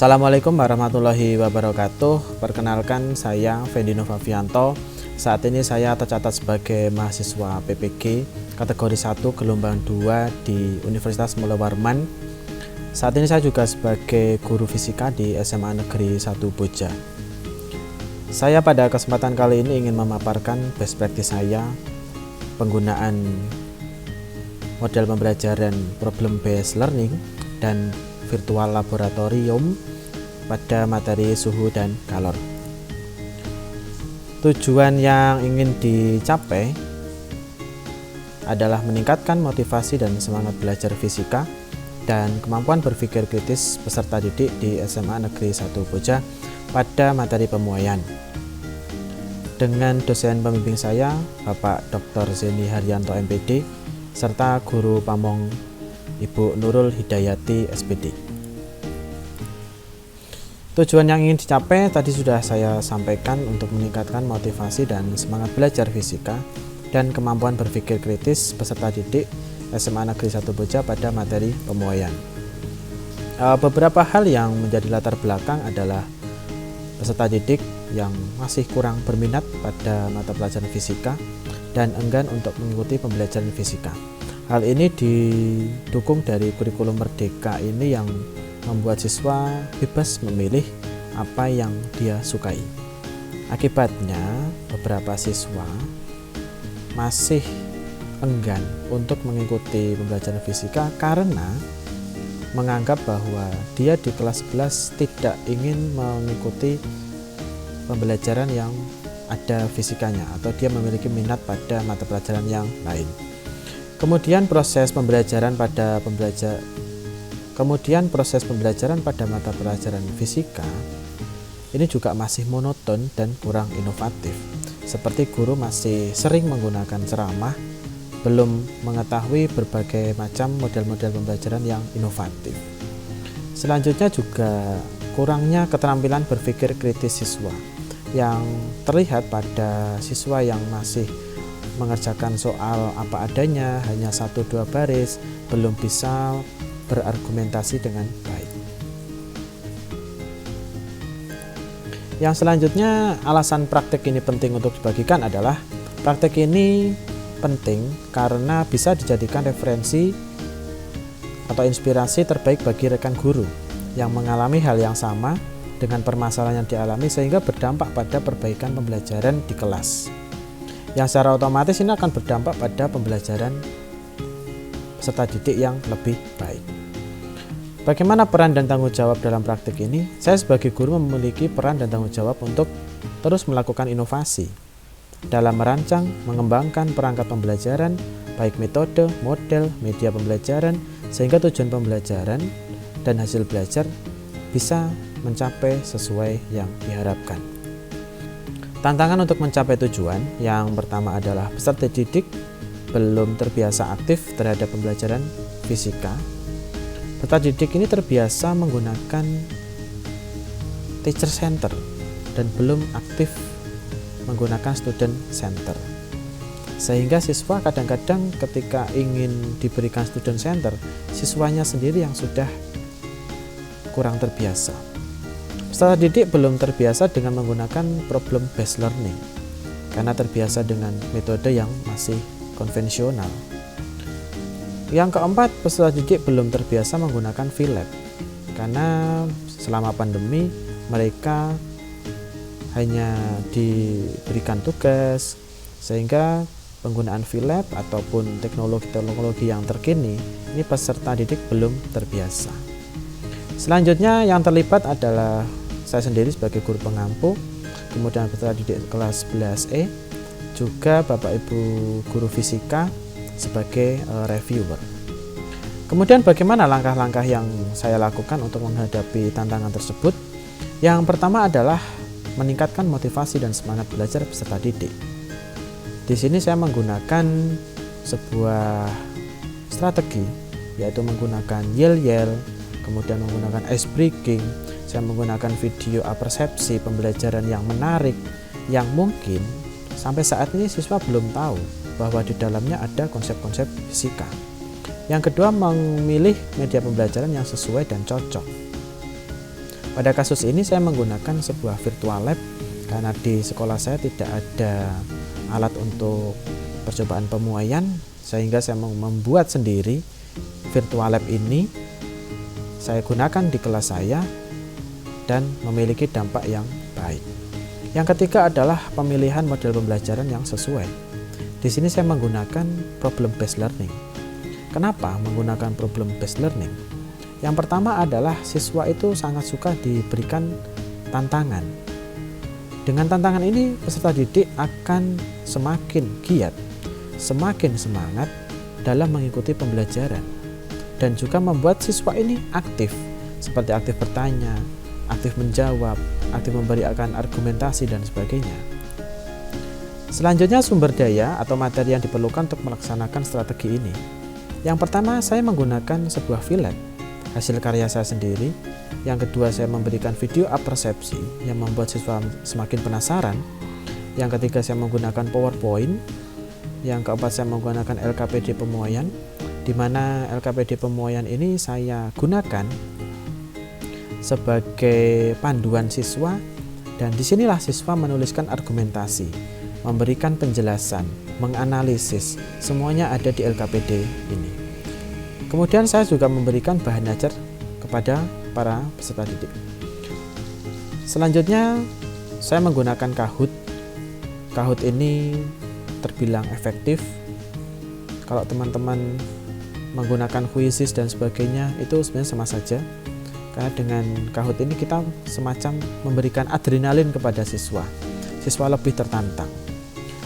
Assalamualaikum warahmatullahi wabarakatuh. Perkenalkan, saya Fendi Novavianto. Saat ini saya tercatat sebagai mahasiswa PPG kategori 1 gelombang 2 di Universitas Mula Warman. Saat ini saya juga sebagai guru fisika di SMA Negeri 1 Boja. Saya pada kesempatan kali ini ingin memaparkan best practice saya penggunaan model pembelajaran problem based learning dan virtual laboratorium pada materi suhu dan kalor. Tujuan yang ingin dicapai adalah meningkatkan motivasi dan semangat belajar fisika dan kemampuan berpikir kritis peserta didik di SMA Negeri 1 Boja pada materi pemuaian. Dengan dosen pembimbing saya, Bapak Dr. Zeni Haryanto MPD, serta guru pamong Ibu Nurul Hidayati SPD. Tujuan yang ingin dicapai tadi sudah saya sampaikan untuk meningkatkan motivasi dan semangat belajar fisika dan kemampuan berpikir kritis peserta didik SMA Negeri 1 Boja pada materi pemuaian. Beberapa hal yang menjadi latar belakang adalah peserta didik yang masih kurang berminat pada mata pelajaran fisika dan enggan untuk mengikuti pembelajaran fisika. Hal ini didukung dari kurikulum merdeka ini yang membuat siswa bebas memilih apa yang dia sukai. Akibatnya, beberapa siswa masih enggan untuk mengikuti pembelajaran fisika karena menganggap bahwa dia di kelas 11 tidak ingin mengikuti pembelajaran yang ada fisikanya atau dia memiliki minat pada mata pelajaran yang lain. Kemudian proses pembelajaran pada mata pelajaran fisika ini juga masih monoton dan kurang inovatif. Seperti guru masih sering menggunakan ceramah, belum mengetahui berbagai macam model-model pembelajaran yang inovatif. Selanjutnya juga kurangnya keterampilan berpikir kritis siswa yang terlihat pada siswa yang masih mengerjakan soal apa adanya, hanya 1-2 baris, belum bisa berargumentasi dengan baik. Yang selanjutnya, alasan praktek ini penting untuk dibagikan adalah praktek ini penting karena bisa dijadikan referensi atau inspirasi terbaik bagi rekan guru yang mengalami hal yang sama dengan permasalahan yang dialami sehingga berdampak pada perbaikan pembelajaran di kelas. Yang secara otomatis ini akan berdampak pada pembelajaran peserta didik yang lebih baik. Bagaimana peran dan tanggung jawab dalam praktik ini? Saya sebagai guru memiliki peran dan tanggung jawab untuk terus melakukan inovasi dalam merancang, mengembangkan perangkat pembelajaran, baik metode, model, media pembelajaran, sehingga tujuan pembelajaran dan hasil belajar bisa mencapai sesuai yang diharapkan. Tantangan untuk mencapai tujuan yang pertama adalah peserta didik belum terbiasa aktif terhadap pembelajaran fisika. Peserta didik ini terbiasa menggunakan teacher center dan belum aktif menggunakan student center. Sehingga siswa kadang-kadang ketika ingin diberikan student center, siswanya sendiri yang sudah kurang terbiasa. Peserta didik belum terbiasa dengan menggunakan problem based learning karena terbiasa dengan metode yang masih konvensional. Yang keempat, peserta didik belum terbiasa menggunakan VLab karena selama pandemi mereka hanya diberikan tugas sehingga penggunaan VLab ataupun teknologi-teknologi yang terkini ini peserta didik belum terbiasa. Selanjutnya yang terlibat adalah saya sendiri sebagai guru pengampu, kemudian peserta didik kelas 11E, juga Bapak Ibu guru fisika sebagai reviewer. Kemudian bagaimana langkah-langkah yang saya lakukan untuk menghadapi tantangan tersebut? Yang pertama adalah meningkatkan motivasi dan semangat belajar peserta didik. Di sini saya menggunakan sebuah strategi, yaitu menggunakan yel-yel, kemudian menggunakan ice breaking. Saya menggunakan video apersepsi pembelajaran yang menarik yang mungkin sampai saat ini siswa belum tahu bahwa di dalamnya ada konsep-konsep fisika. Yang kedua, memilih media pembelajaran yang sesuai dan cocok. Pada kasus ini saya menggunakan sebuah virtual lab karena di sekolah saya tidak ada alat untuk percobaan pemuaian, sehingga saya membuat sendiri virtual lab ini. Saya gunakan di kelas saya dan memiliki dampak yang baik. Yang ketiga adalah pemilihan model pembelajaran yang sesuai. Di sini saya menggunakan problem based learning. Kenapa menggunakan problem based learning? Yang pertama adalah siswa itu sangat suka diberikan tantangan. Dengan tantangan ini peserta didik akan semakin giat, semakin semangat dalam mengikuti pembelajaran, dan juga membuat siswa ini aktif, seperti aktif bertanya, aktif menjawab, aktif memberikan argumentasi dan sebagainya. Selanjutnya sumber daya atau materi yang diperlukan untuk melaksanakan strategi ini. Yang pertama, saya menggunakan sebuah VLab, hasil karya saya sendiri. Yang kedua, saya memberikan video apersepsi yang membuat siswa semakin penasaran. Yang ketiga, saya menggunakan PowerPoint. Yang keempat, saya menggunakan LKPD pemuaian, di mana LKPD pemuaian ini saya gunakan sebagai panduan siswa, dan disinilah siswa menuliskan argumentasi, memberikan penjelasan, menganalisis, semuanya ada di LKPD ini. Kemudian saya juga memberikan bahan ajar kepada para peserta didik. Selanjutnya saya menggunakan Kahoot. Kahoot ini terbilang efektif. Kalau teman-teman menggunakan Quizzes dan sebagainya, itu sebenarnya sama saja. Karena dengan Kahoot ini kita semacam memberikan adrenalin kepada siswa. Siswa lebih tertantang.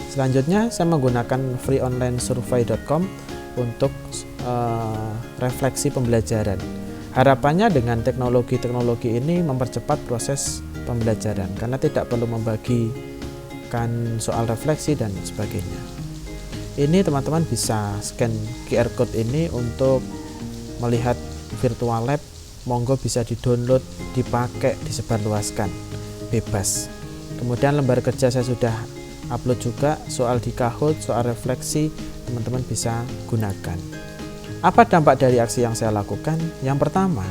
Selanjutnya saya menggunakan freeonlinesurvey.com untuk refleksi pembelajaran. Harapannya dengan teknologi-teknologi ini mempercepat proses pembelajaran karena tidak perlu membagikan soal refleksi dan sebagainya. Ini teman-teman bisa scan QR code ini untuk melihat virtual lab. Monggo bisa di-download, dipakai, disebarluaskan, bebas. Kemudian lembar kerja saya sudah upload juga, soal di Kahoot, soal refleksi, teman-teman bisa gunakan. Apa dampak dari aksi yang saya lakukan? Yang pertama,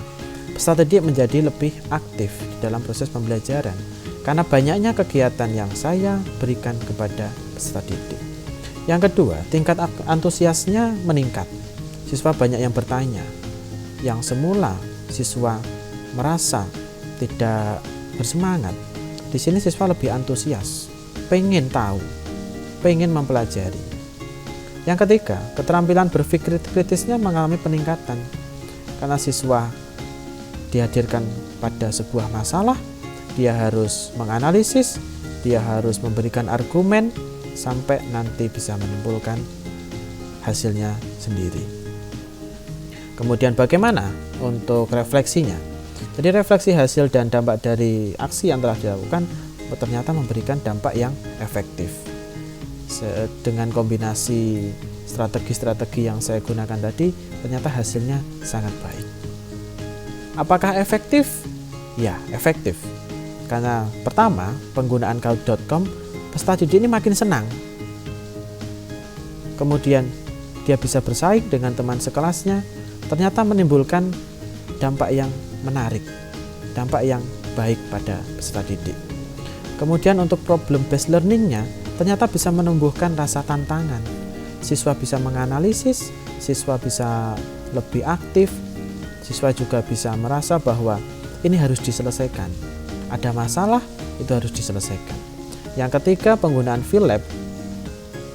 peserta didik menjadi lebih aktif di dalam proses pembelajaran karena banyaknya kegiatan yang saya berikan kepada peserta didik. Yang kedua, tingkat antusiasnya meningkat. Siswa banyak yang bertanya. Yang semula siswa merasa tidak bersemangat, di sini siswa lebih antusias, pengen tahu, pengen mempelajari. Yang ketiga, keterampilan berpikir kritisnya mengalami peningkatan karena siswa dihadirkan pada sebuah masalah, dia harus menganalisis, dia harus memberikan argumen sampai nanti bisa menyimpulkan hasilnya sendiri. Kemudian bagaimana untuk refleksinya? Jadi refleksi hasil dan dampak dari aksi yang telah dilakukan ternyata memberikan dampak yang efektif. Dengan kombinasi strategi-strategi yang saya gunakan tadi, ternyata hasilnya sangat baik. Apakah efektif? Ya, efektif. Karena pertama, penggunaan Kahoot.com, peserta didik ini makin senang. Kemudian dia bisa bersaing dengan teman sekelasnya, ternyata menimbulkan dampak yang menarik, dampak yang baik pada peserta didik. Kemudian untuk problem based learningnya, ternyata bisa menumbuhkan rasa tantangan. Siswa bisa menganalisis, siswa bisa lebih aktif, siswa juga bisa merasa bahwa ini harus diselesaikan. Ada masalah, itu harus diselesaikan. Yang ketiga, penggunaan VLab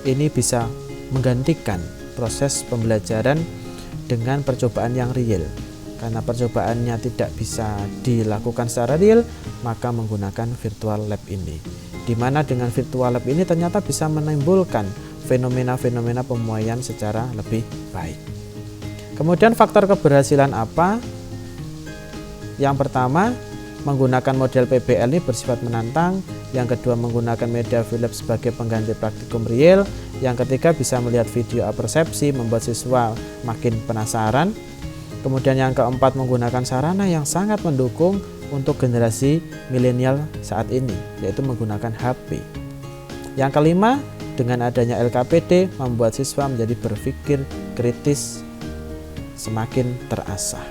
ini bisa menggantikan proses pembelajaran dengan percobaan yang real. Karena percobaannya tidak bisa dilakukan secara real, maka menggunakan virtual lab ini. Di mana dengan virtual lab ini ternyata bisa menimbulkan fenomena-fenomena pemuaian secara lebih baik. Kemudian faktor keberhasilan apa? Yang pertama, menggunakan model PBL ini bersifat menantang. Yang kedua, menggunakan media VLab sebagai pengganti praktikum real. Yang ketiga, bisa melihat video apersepsi membuat siswa makin penasaran. Kemudian yang keempat, menggunakan sarana yang sangat mendukung untuk generasi milenial saat ini, yaitu menggunakan HP. Yang kelima, dengan adanya LKPD membuat siswa menjadi berpikir kritis semakin terasah.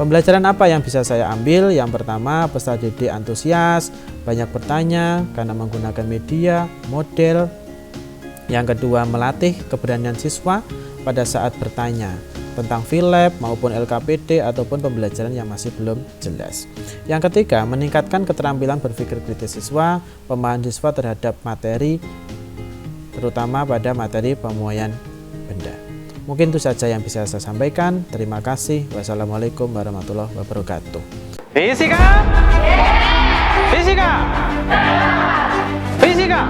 Pembelajaran apa yang bisa saya ambil? Yang pertama, peserta didik antusias, banyak bertanya karena menggunakan media, model. Yang kedua, melatih keberanian siswa pada saat bertanya tentang VLab maupun LKPD ataupun pembelajaran yang masih belum jelas. Yang ketiga, meningkatkan keterampilan berpikir kritis siswa, pemahaman siswa terhadap materi, terutama pada materi pemuaian benda. Mungkin itu saja yang bisa saya sampaikan. Terima kasih. Wassalamualaikum warahmatullahi wabarakatuh. Fisika? Fisika? Fisika?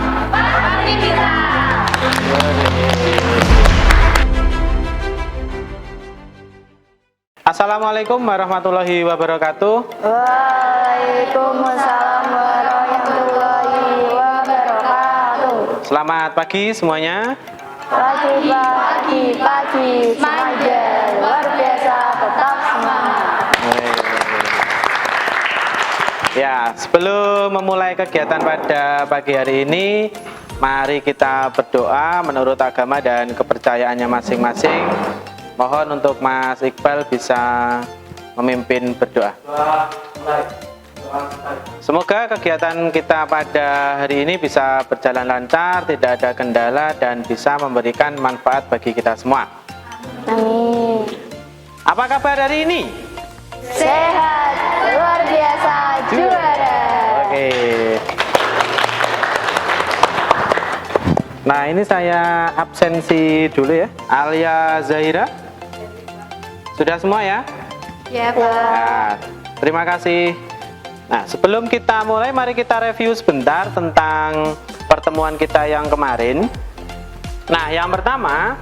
Assalamualaikum warahmatullahi wabarakatuh. Waalaikumsalam warahmatullahi wabarakatuh. Selamat pagi semuanya. Pagi semuanya luar biasa, tetap semangat. Ya, sebelum memulai kegiatan pada pagi hari ini, mari kita berdoa menurut agama dan kepercayaannya masing-masing. Mohon untuk Mas Iqbal bisa memimpin berdoa. Semoga kegiatan kita pada hari ini bisa berjalan lancar, tidak ada kendala, dan bisa memberikan manfaat bagi kita semua. Amin. Apa kabar hari ini? Sehat, luar biasa, juara. Oke. Nah, ini saya absensi dulu ya. Alia Zahira. Sudah semua ya? Ya, Pak. Nah, terima kasih. Nah, sebelum kita mulai, mari kita review sebentar tentang pertemuan kita yang kemarin. Nah, yang pertama,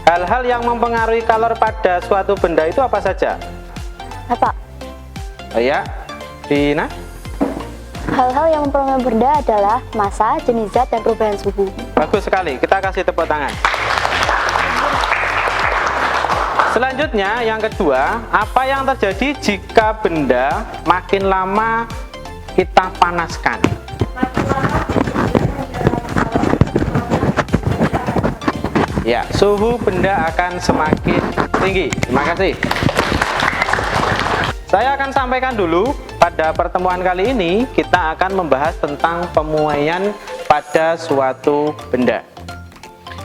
hal-hal yang mempengaruhi kalor pada suatu benda itu apa saja? Apa? Oh ya, Dina? Hal-hal yang mempengaruhi benda adalah massa, jenis zat, dan perubahan suhu. Bagus sekali, kita kasih tepuk tangan. Selanjutnya, yang kedua, apa yang terjadi jika benda makin lama kita panaskan? Ya, suhu benda akan semakin tinggi. Terima kasih. Saya akan sampaikan dulu, pada pertemuan kali ini kita akan membahas tentang pemuaian pada suatu benda.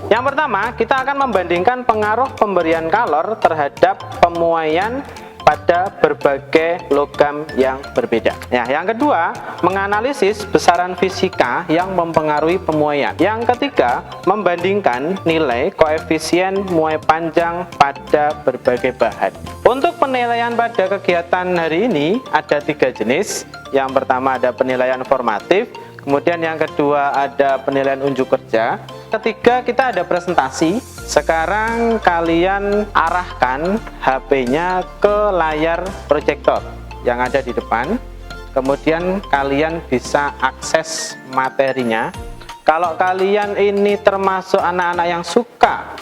Yang pertama, kita akan membandingkan pengaruh pemberian kalor terhadap pemuaian pada berbagai logam yang berbeda. Ya, yang kedua, menganalisis besaran fisika yang mempengaruhi pemuaian. Yang ketiga, membandingkan nilai koefisien muai panjang pada berbagai bahan. Untuk penilaian pada kegiatan hari ini ada 3 jenis. Yang pertama ada penilaian formatif, kemudian yang kedua ada penilaian unjuk kerja. Ketiga, kita ada presentasi. Sekarang kalian arahkan HP-nya ke layar proyektor yang ada di depan. Kemudian kalian bisa akses materinya. Kalau kalian ini termasuk anak-anak yang suka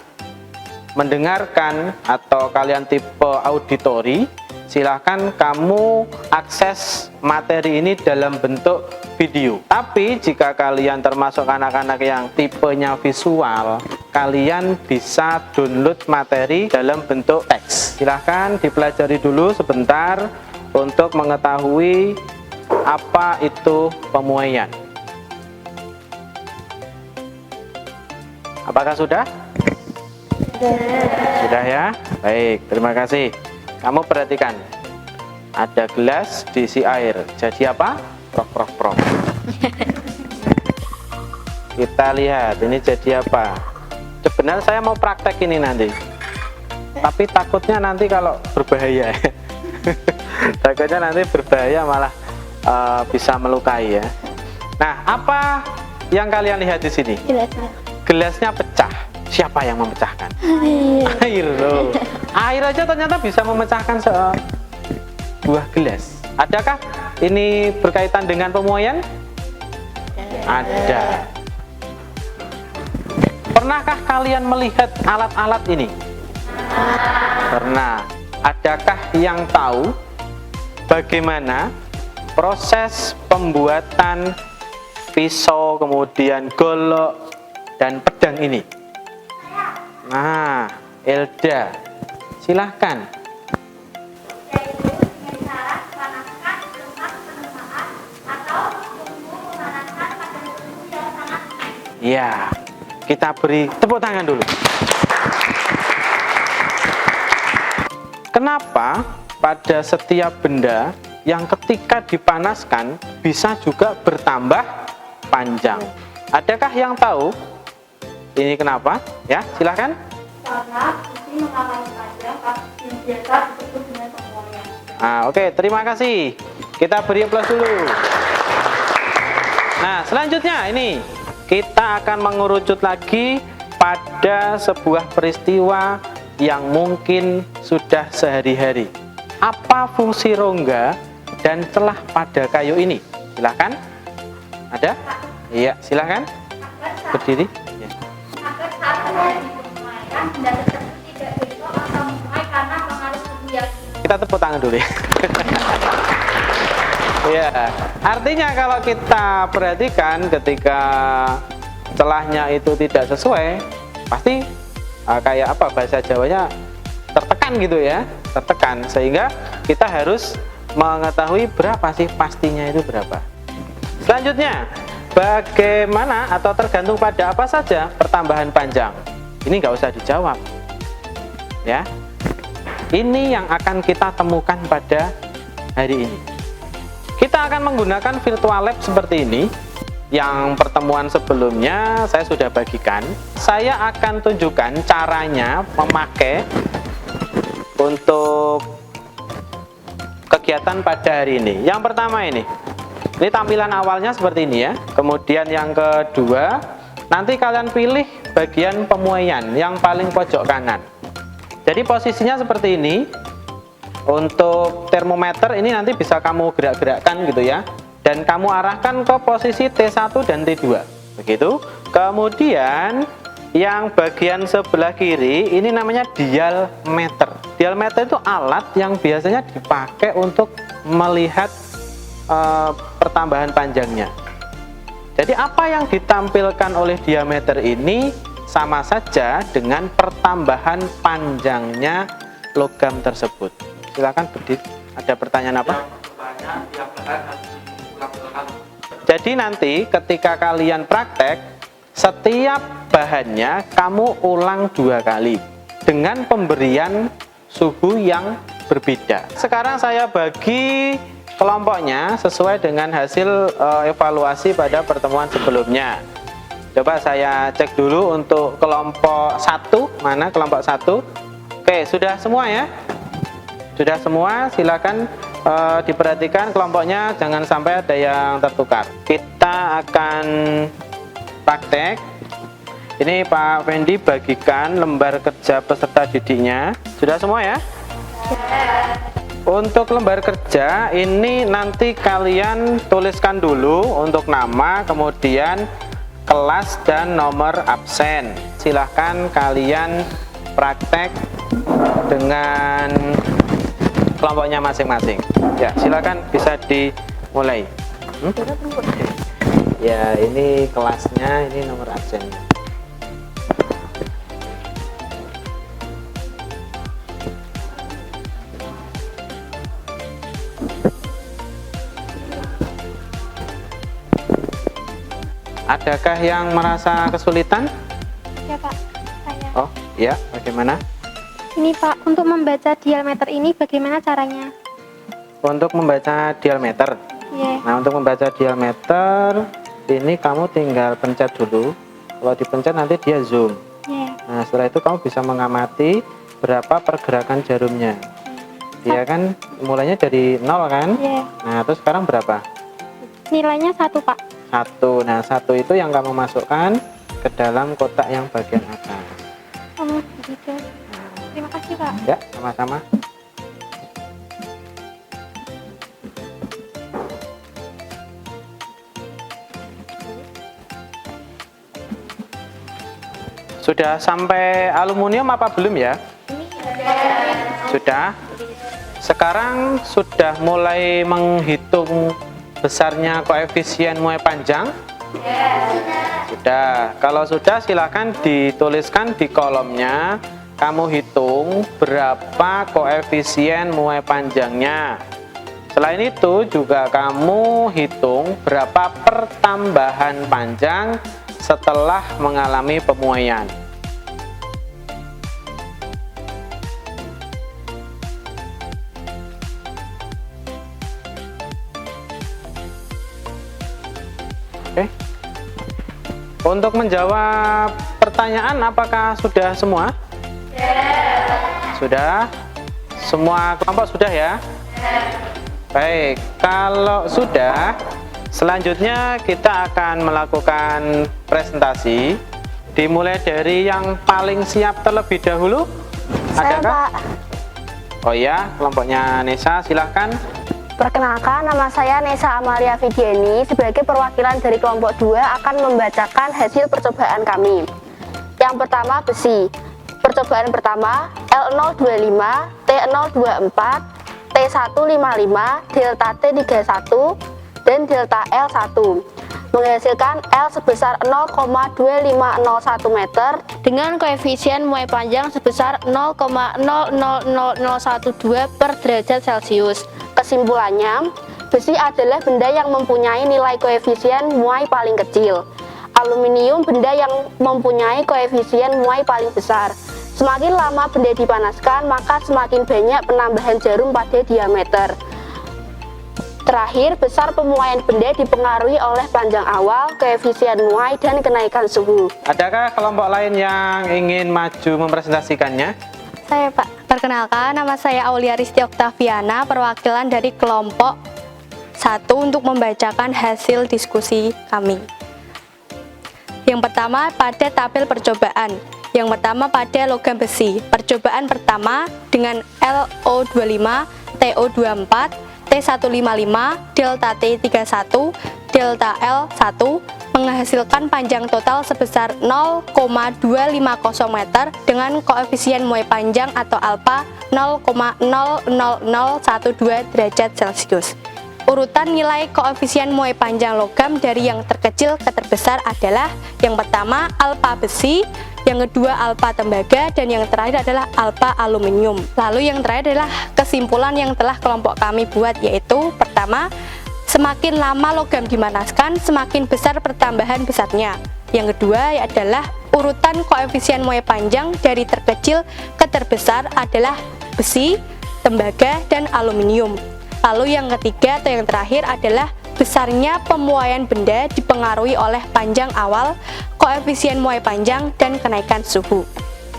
mendengarkan atau kalian tipe auditori, silahkan kamu akses materi ini dalam bentuk video. Tapi jika kalian termasuk anak-anak yang tipenya visual, kalian bisa download materi dalam bentuk teks. Silahkan dipelajari dulu sebentar untuk mengetahui apa itu pemuaian. Apakah sudah? Sudah ya? Baik, terima kasih. Kamu perhatikan, ada gelas diisi air. Jadi apa? Prok. Kita lihat ini jadi apa. Sebenarnya saya mau praktek ini nanti, tapi takutnya nanti kalau berbahaya. Takutnya nanti berbahaya malah bisa melukai ya. Nah, apa yang kalian lihat di sini? Gelasnya pecah. Siapa yang memecahkan? Air loh. Air aja ternyata bisa memecahkan sebuah gelas. Adakah ini berkaitan dengan pemuaian? Ada. Pernahkah kalian melihat alat-alat ini? Pernah. Adakah yang tahu bagaimana proses pembuatan pisau, kemudian golok, dan pedang ini? Nah, Elda, silahkan. Ya, kita beri tepuk tangan dulu. Kenapa pada setiap benda yang ketika dipanaskan bisa juga bertambah panjang? Adakah yang tahu ini kenapa? Ya, silahkan. Karena besi mengalami panjang yang biasa disebut dengan pemuaian. Oke, terima kasih. Kita beri aplaus dulu. Nah, selanjutnya ini kita akan mengerucut lagi pada sebuah peristiwa yang mungkin sudah sehari-hari. Apa fungsi rongga dan celah pada kayu ini? Silahkan. Ada? Iya, silahkan. Berdiri. Ya. Agar saat dipermainkan benda tersebut tidak bentrok atau menguai karena pengaruh suhu yang Kita tepuk tangan dulu ya. Ya, artinya kalau kita perhatikan ketika celahnya itu tidak sesuai, pasti kayak apa bahasa Jawanya tertekan gitu ya, tertekan, sehingga kita harus mengetahui berapa sih pastinya itu berapa. Selanjutnya, bagaimana atau tergantung pada apa saja pertambahan panjang? Ini nggak usah dijawab, ya. Ini yang akan kita temukan pada hari ini. Kita akan menggunakan virtual lab seperti ini. Yang pertemuan sebelumnya saya sudah bagikan. Saya akan tunjukkan caranya memakai untuk kegiatan pada hari ini. Yang pertama ini tampilan awalnya seperti ini ya. Kemudian yang kedua, nanti kalian pilih bagian pemuaian yang paling pojok kanan. Jadi posisinya seperti ini. Untuk termometer ini nanti bisa kamu gerak-gerakkan gitu ya, dan kamu arahkan ke posisi T1 dan T2 begitu. Kemudian yang bagian sebelah kiri ini namanya dial meter. Dial meter itu alat yang biasanya dipakai untuk melihat pertambahan panjangnya. Jadi apa yang ditampilkan oleh diameter ini sama saja dengan pertambahan panjangnya logam tersebut. Silakan berdiri. Ada pertanyaan apa? Jadi nanti ketika kalian praktek, setiap bahannya kamu ulang 2 kali dengan pemberian suhu yang berbeda. Sekarang saya bagi kelompoknya sesuai dengan hasil evaluasi pada pertemuan sebelumnya. Coba saya cek dulu untuk kelompok 1, mana kelompok 1? Oke, sudah semua ya? Sudah semua, silakan diperhatikan kelompoknya, jangan sampai ada yang tertukar. Kita akan praktek. Ini Pak Fendi bagikan lembar kerja peserta didiknya. Sudah semua ya? Untuk lembar kerja ini nanti kalian tuliskan dulu untuk nama, kemudian kelas dan nomor absen. Silahkan kalian praktek dengan kelompoknya masing-masing. Ya, silakan bisa dimulai. Ya, ini kelasnya, ini nomor absennya. Adakah yang merasa kesulitan? Ya Pak, saya. Oh, ya, bagaimana? Ini Pak, untuk membaca diameter ini bagaimana caranya? Untuk membaca diameter. Iya. Nah, untuk membaca diameter ini kamu tinggal pencet dulu. Kalau dipencet nanti dia zoom. Iya. Nah, setelah itu kamu bisa mengamati berapa pergerakan jarumnya. Dia kan mulainya dari 0 kan? Iya. Nah, terus sekarang berapa? Nilainya 1 Pak. 1. Nah, 1 itu yang kamu masukkan ke dalam kotak yang bagian atas. Oh, begitu. Terima kasih Pak. Ya, sama-sama. Sudah sampai aluminium apa belum ya? Sudah. Sekarang sudah mulai menghitung besarnya koefisien muai panjang? Sudah. Kalau sudah silakan dituliskan di kolomnya. Kamu hitung berapa koefisien muai panjangnya. Selain itu juga kamu hitung berapa pertambahan panjang setelah mengalami pemuaian. Oke. Untuk menjawab pertanyaan, apakah sudah semua? Sudah? Semua kelompok sudah ya? Baik, kalau sudah, selanjutnya kita akan melakukan presentasi. Dimulai dari yang paling siap terlebih dahulu. Saya, Adakah? Pak. Oh ya, kelompoknya Nesa, silahkan. Perkenalkan, nama saya Nesa Amalia Vidiani. Sebagai perwakilan dari kelompok 2 akan membacakan hasil percobaan kami. Yang pertama, besi. Percobaan pertama, L025, T024, T155, delta T31, dan delta L1 menghasilkan L sebesar 0,2501 meter dengan koefisien muai panjang sebesar 0,000012 per derajat Celcius. Kesimpulannya, besi adalah benda yang mempunyai nilai koefisien muai paling kecil. Aluminium benda yang mempunyai koefisien muai paling besar. Semakin lama benda dipanaskan, maka semakin banyak penambahan jarum pada diameter. Terakhir, besar pemuaian benda dipengaruhi oleh panjang awal, koefisien muai, dan kenaikan suhu. Adakah kelompok lain yang ingin maju mempresentasikannya? Saya, Pak. Perkenalkan, nama saya Aulia Risti Oktaviana, perwakilan dari kelompok 1 untuk membacakan hasil diskusi kami. Yang pertama, pada tabel percobaan. Yang pertama pada logam besi. Percobaan pertama dengan LO25, TO24, T155, delta T31, delta L1 menghasilkan panjang total sebesar 0,250 meter dengan koefisien muai panjang atau alfa 0,00012 derajat Celcius. Urutan nilai koefisien muai panjang logam dari yang terkecil ke terbesar adalah yang pertama alfa besi, yang kedua alfa tembaga, dan yang terakhir adalah alfa aluminium. Lalu yang terakhir adalah kesimpulan yang telah kelompok kami buat, yaitu pertama, semakin lama logam dimanaskan, semakin besar pertambahan besarnya. Yang kedua adalah urutan koefisien muai panjang dari terkecil ke terbesar adalah besi, tembaga, dan aluminium. Lalu yang ketiga atau yang terakhir adalah besarnya pemuaian benda dipengaruhi oleh panjang awal, koefisien muai panjang, dan kenaikan suhu.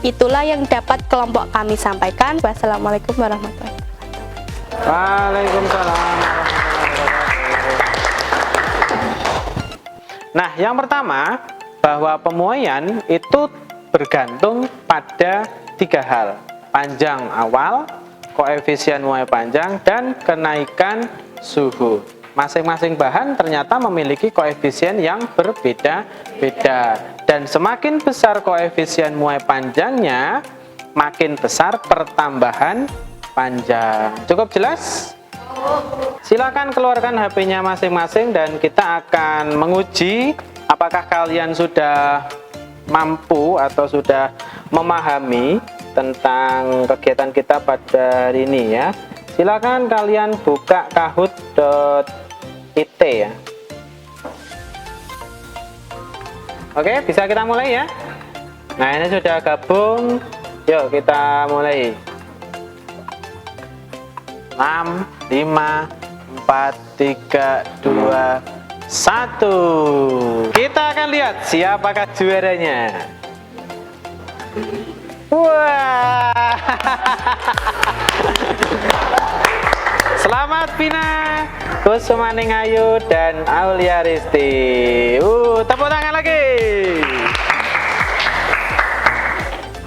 Itulah yang dapat kelompok kami sampaikan. Wassalamualaikum warahmatullahi wabarakatuh. Waalaikumsalam warahmatullahi wabarakatuh. Nah, yang pertama, bahwa pemuaian itu bergantung pada 3 hal. Panjang awal, koefisien muai panjang, dan kenaikan suhu. Masing-masing bahan ternyata memiliki koefisien yang berbeda-beda. Dan semakin besar koefisien muai panjangnya, makin besar pertambahan panjang. Cukup jelas? Silakan keluarkan HP-nya masing-masing dan kita akan menguji apakah kalian sudah mampu atau sudah memahami tentang kegiatan kita pada hari ini ya. Silakan kalian buka kahoot.it ya. Oke, bisa kita mulai ya. Nah, ini sudah gabung. Yuk kita mulai. 6, 5, 4, 3, 2, 1. Kita akan lihat siapakah juaranya. Wah. Selamat Vina, Kusumaning Ayu, dan Aulia Risti. Tepuk tangan lagi.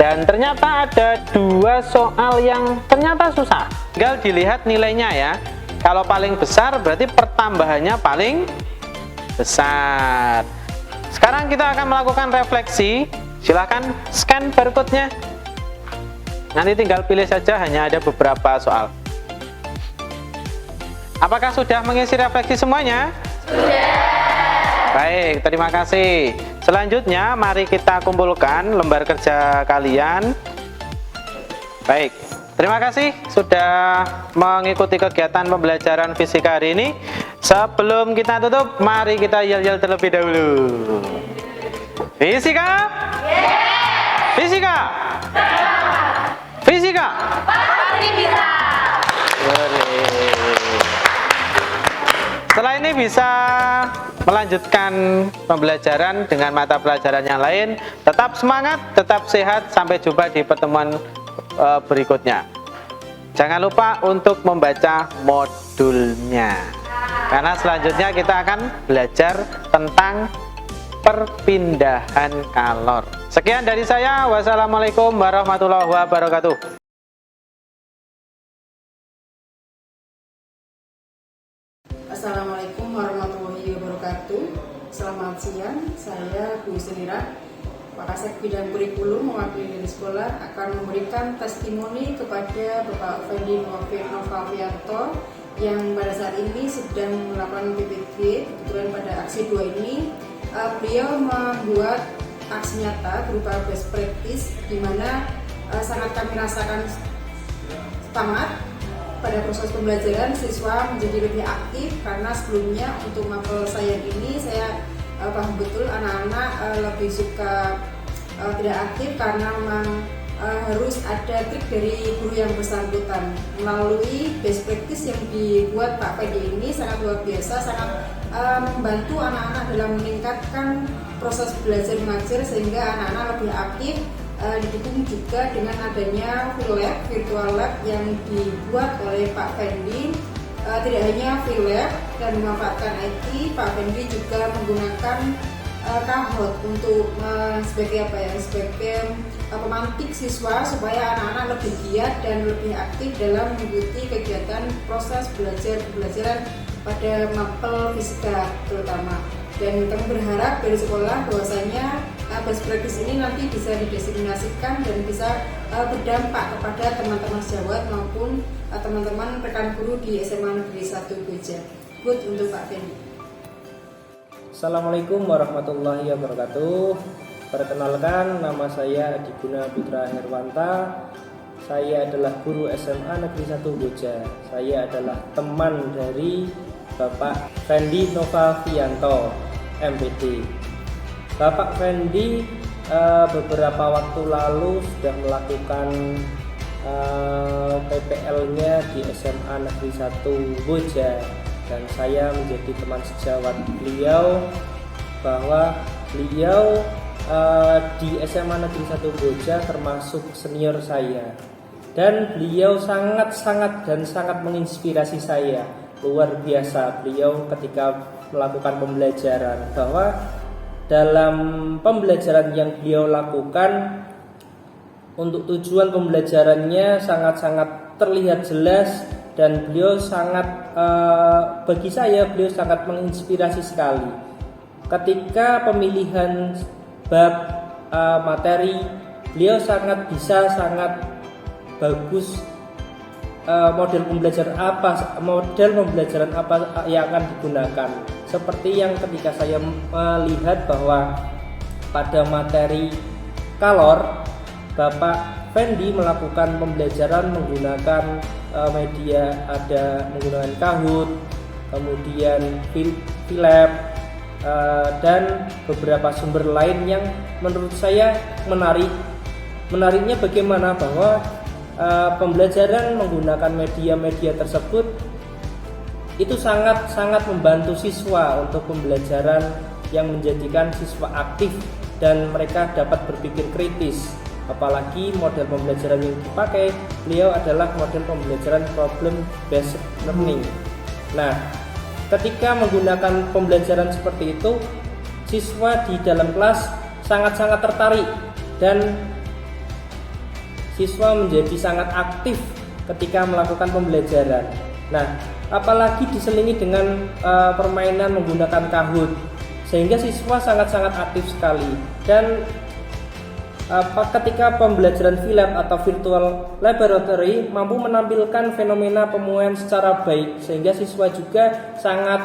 Dan ternyata ada 2 soal yang ternyata susah. Tinggal dilihat nilainya ya. Kalau paling besar berarti pertambahannya paling besar. Sekarang kita akan melakukan refleksi. Silahkan scan barcode-nya. Nanti tinggal pilih saja, hanya ada beberapa soal. Apakah sudah mengisi refleksi semuanya? Sudah. Baik, terima kasih. Selanjutnya mari kita kumpulkan lembar kerja kalian. Baik, terima kasih sudah mengikuti kegiatan pembelajaran fisika hari ini. Sebelum kita tutup, mari kita yel-yel terlebih dahulu. Fisika? Fisika? Fisika? Pasti bisa. Setelah ini bisa melanjutkan pembelajaran dengan mata pelajaran yang lain. Tetap semangat, tetap sehat. Sampai jumpa di pertemuan berikutnya. Jangan lupa untuk membaca modulnya, karena selanjutnya kita akan belajar tentang perpindahan kalor. Sekian dari saya. Wassalamualaikum warahmatullahi wabarakatuh. Assalamualaikum warahmatullahi wabarakatuh. Selamat siang, saya Bu Senira, Wakasek Bidang Kurikulum mewakili dari sekolah akan memberikan testimoni kepada Bapak Fendi Novavianto yang pada saat ini sedang melakukan PPG. Kebetulan pada aksi 2 ini beliau membuat aksi nyata berupa best practice, di mana sangat kami rasakan semangat pada proses pembelajaran. Siswa menjadi lebih aktif karena sebelumnya untuk mapel saya ini saya paham betul anak-anak lebih suka tidak aktif karena memang harus ada trik dari guru yang bersangkutan. Melalui best practice yang dibuat Pak Fendi ini sangat luar biasa, sangat membantu anak-anak dalam meningkatkan proses belajar mengajar sehingga anak-anak lebih aktif. Didukung juga dengan adanya virtual lab yang dibuat oleh Pak Fendi. Tidak hanya lab dan memanfaatkan IT, Pak Fendi juga menggunakan Kahoot untuk sebagai pemantik siswa supaya anak-anak lebih giat dan lebih aktif dalam mengikuti kegiatan proses pembelajaran pada mapel fisika terutama. Dan kami berharap dari sekolah bahwasanya best practice ini nanti bisa didiseminasikan dan bisa berdampak kepada teman-teman sejawat maupun teman-teman rekan guru di SMA Negeri 1 Boja. Good untuk Pak Fendi. Assalamualaikum warahmatullahi wabarakatuh. Perkenalkan, nama saya Adiguna Putra Herwanta. Saya adalah guru SMA Negeri 1 Boja. Saya adalah teman dari Bapak Fendi Novavianto, MPD. Bapak Fendi beberapa waktu lalu sudah melakukan PPL-nya di SMA Negeri 1 Boja, dan saya menjadi teman sejawat beliau, bahwa beliau di SMA Negeri 1 Boja termasuk senior saya, dan beliau sangat menginspirasi saya. Luar biasa beliau ketika melakukan pembelajaran, bahwa dalam pembelajaran yang beliau lakukan, untuk tujuan pembelajarannya sangat terlihat jelas, dan beliau bagi saya beliau sangat menginspirasi sekali. Ketika pemilihan bab materi, beliau sangat bagus. Model pembelajaran apa yang akan digunakan, seperti yang ketika saya melihat bahwa pada materi kalor, Bapak Fendi melakukan pembelajaran menggunakan media, ada menggunakan Kahoot, kemudian VLab, dan beberapa sumber lain yang menurut saya menarik. Menariknya bagaimana bahwa pembelajaran menggunakan media-media tersebut itu sangat membantu siswa untuk pembelajaran, yang menjadikan siswa aktif dan mereka dapat berpikir kritis. Apalagi model pembelajaran yang dipakai beliau adalah model pembelajaran problem based learning. Nah, ketika menggunakan pembelajaran seperti itu, siswa di dalam kelas sangat tertarik, dan siswa menjadi sangat aktif ketika melakukan pembelajaran. Nah, apalagi diselingi dengan permainan menggunakan Kahoot, sehingga siswa sangat aktif sekali. Dan ketika pembelajaran VLab atau virtual laboratory mampu menampilkan fenomena pemuaian secara baik, sehingga siswa juga sangat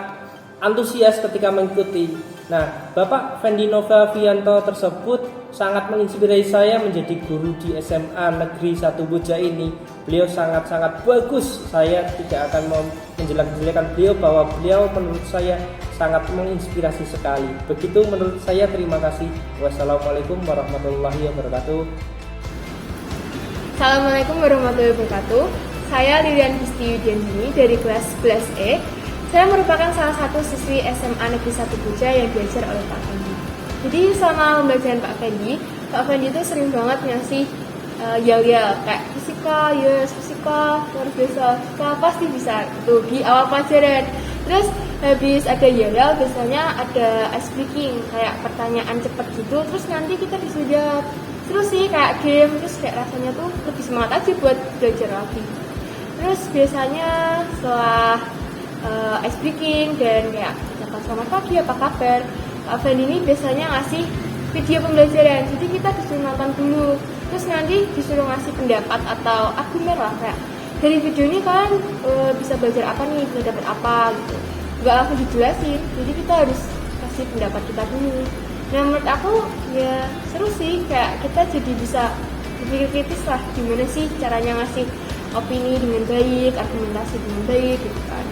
antusias ketika mengikuti. Nah, Bapak Fendi Novavianto tersebut sangat menginspirasi saya menjadi guru di SMA Negeri 1 Boja ini. Beliau sangat bagus. Saya tidak akan menjelek-jelekan beliau, bahwa beliau menurut saya sangat menginspirasi sekali. Begitu menurut saya. Terima kasih. Wassalamualaikum warahmatullahi wabarakatuh. Assalamualaikum warahmatullahi wabarakatuh. Saya Lilian Histi Yudiandini dari kelas 11E. Saya merupakan salah satu siswi SMA Negeri 1 Buja yang diajar oleh Pak Fendi. Jadi selama pembelajaran Pak Fendi itu sering banget ngasih yel-yel kayak fisika, yes, fisika, luar biasa, fisika pasti bisa itu di awal pelajaran. Terus habis ada yel-yel biasanya ada ice breaking kayak pertanyaan cepat gitu, terus nanti kita disuruh jawab. Terus sih kayak game, terus kayak rasanya tuh lebih semangat aja buat belajar lagi. Terus biasanya setelah ice breaking dan kayak selamat pagi apa kabar, Pak Fendi ini biasanya ngasih video pembelajaran, jadi kita disuruh nonton dulu, terus nanti disuruh ngasih pendapat atau argumen lah, kayak dari video ini kan bisa belajar apa nih, bisa dapat apa gitu, nggak langsung dijelasin, jadi kita harus kasih pendapat kita dulu. Nah menurut aku ya seru sih, kayak kita jadi bisa berpikir kritis lah, gimana sih caranya ngasih opini dengan baik, argumentasi dengan baik gitu kan.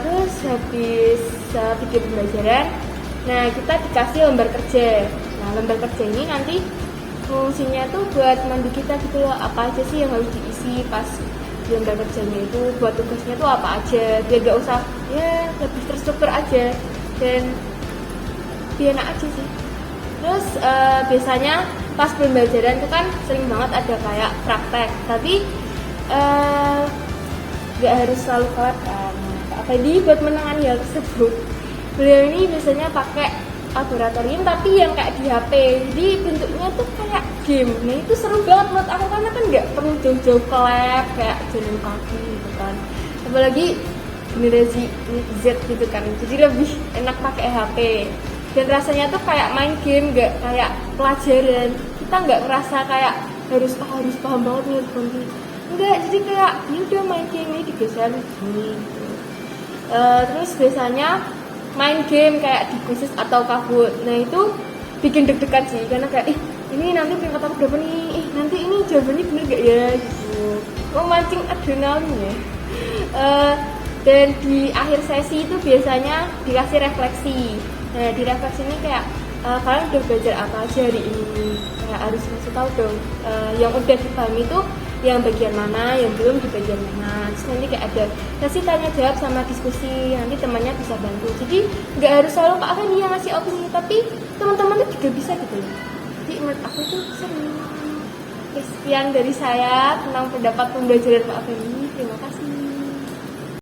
Terus habis video pembelajaran, nah kita dikasih lembar kerja. Nah lembar kerja ini nanti fungsinya tuh buat mandu kita gitu loh, apa aja sih yang harus diisi pas di lembar kerjanya itu, buat tugasnya tuh apa aja, biar gak usah ya lebih terstruktur aja dan biar enak aja sih. Terus biasanya pas pembelajaran itu kan sering banget ada kayak praktek, tapi gak harus selalu kelas kan. Pak Fendi buat menangani hal tersebut, beliau ini biasanya pakai laboratorium tapi yang kayak di HP, jadi bentuknya tuh kayak game. Nah itu seru banget menurut aku karena kan nggak perlu jauh-jauh ke lab kayak jalan kaki gitu kan, apalagi generasi Z gitu kan, jadi lebih enak pakai HP dan rasanya tuh kayak main game, nggak kayak pelajaran. Kita nggak ngerasa kayak harus paham banget nih enggak, jadi kayak ya udah main game ini digeser gini gitu. Terus biasanya main game kayak di khusus atau Kahoot. Nah itu bikin deg-degan sih, karena kayak ini nanti peringkat aku berapa nih, nanti ini jawabannya bener gak ya gitu, memancing adrenalin ya. Dan di akhir sesi itu biasanya dikasih refleksi. Nah di refleksi ini kayak kalian udah belajar apa aja hari ini, kayak harus ngasih tahu dong yang udah dipahami itu yang bagian mana, yang belum di bagian mana. Terus nanti kayak ada sesi tanya jawab sama diskusi, nanti temannya bisa bantu. Jadi nggak harus selalu Pak Fendi yang ngasih opini, tapi teman-teman itu juga bisa gitu ya. Jadi menurut aku itu seru. Sekian dari saya tentang pendapat pembelajaran Pak Fendi. Terima kasih.